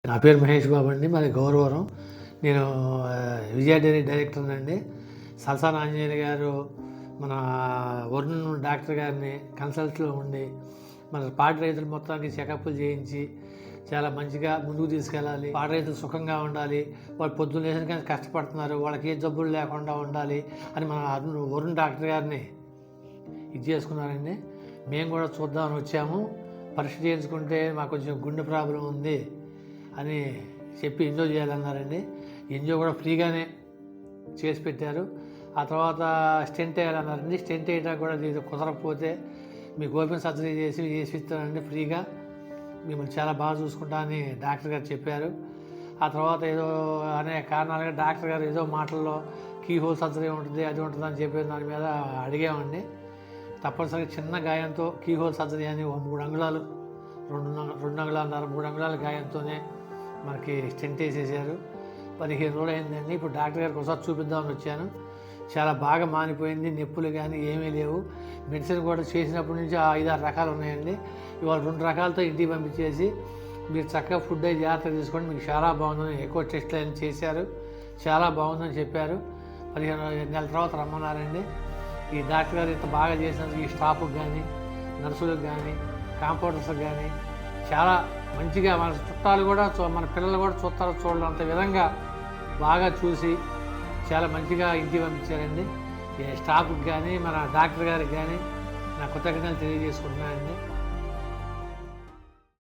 నా పేరు మహేష్ బాబు అండి. మాది గౌరవరం. నేను విజయ డైరీ డైరెక్టర్ అండి. సల్సాన ఆంజనేయులు గారు మన వరుణ్ డాక్టర్ గారిని కన్సల్ట్లో ఉండి మన పాడి రైతులు మొత్తానికి చెకప్లు చేయించి చాలా మంచిగా ముందుకు తీసుకెళ్ళాలి. పాడి రైతులు సుఖంగా ఉండాలి, వాళ్ళు పొద్దున్న లేచిన కానీ కష్టపడుతున్నారు, వాళ్ళకి ఏ జబ్బులు లేకుండా ఉండాలి అని మన వరుణ్ డాక్టర్ గారిని ఇది చేసుకున్నారండి. మేము కూడా చూద్దామని వచ్చాము. పరీక్ష చేయించుకుంటే మాకు కొంచెం గుండె ప్రాబ్లం ఉంది అని చెప్పి ఎంజాయ్ చేయాలన్నారండి. ఎంజాయ్ కూడా ఫ్రీగానే చేసి పెట్టారు. ఆ తర్వాత స్టెంట్ వేయాలన్నారండి. స్టెంట్ వేయడానికి కూడా ఇది కుదరకపోతే మీకు ఓపెన్ సర్జరీ చేసి ఇస్తానండి ఫ్రీగా, మిమ్మల్ని చాలా బాగా చూసుకుంటా అని డాక్టర్ గారు చెప్పారు. ఆ తర్వాత ఏదో అనేక కారణాలుగా డాక్టర్ గారు ఏదో మాటల్లో కీ హోల్ సర్జరీ ఉంటుంది, అది ఉంటుంది అని చెప్పి దాని మీద అడిగామండి. తప్పనిసరిగా చిన్న గాయంతో కీ హోల్ సర్జరీ అని 3 అంగుళాలు 2 అంగుళాలు 3 అంగుళాల గాయంతోనే మనకి స్టెంట్ వేసేసారు. 15 రోజులు అయిందండి. ఇప్పుడు డాక్టర్ గారికి ఒకసారి చూపిద్దామని వచ్చాను. చాలా బాగా మానిపోయింది, నొప్పులు కానీ ఏమీ లేవు. మెడిసిన్ కూడా చేసినప్పటి నుంచి 5-6 రకాలు ఉన్నాయండి. ఇవాళ 2 రకాలతో ఇంటికి పంపించేసి మీరు చక్కగా ఫుడ్ అయి జాగ్రత్తగా తీసుకోండి, మీకు చాలా బాగుందని ఎక్కువ టెస్ట్లు అయినా చేశారు, చాలా బాగుందని చెప్పారు. 15 నెలల తర్వాత రమ్మన్నారండి. ఈ డాక్టర్ గారు ఇంత బాగా చేసినందుకు ఈ స్టాఫ్కి కానీ నర్సులకు కానీ కాంపౌండర్స్కి కానీ చాలా మంచిగా మన చుట్టాలు కూడా మన పిల్లలు కూడా చూడలేంత విధంగా బాగా చూసి చాలా మంచిగా ఇంటికి పంపించారండి. స్టాఫ్కి కానీ మన డాక్టర్ గారికి కానీ నా కృతజ్ఞతలు తెలియజేసుకుంటున్నానండి.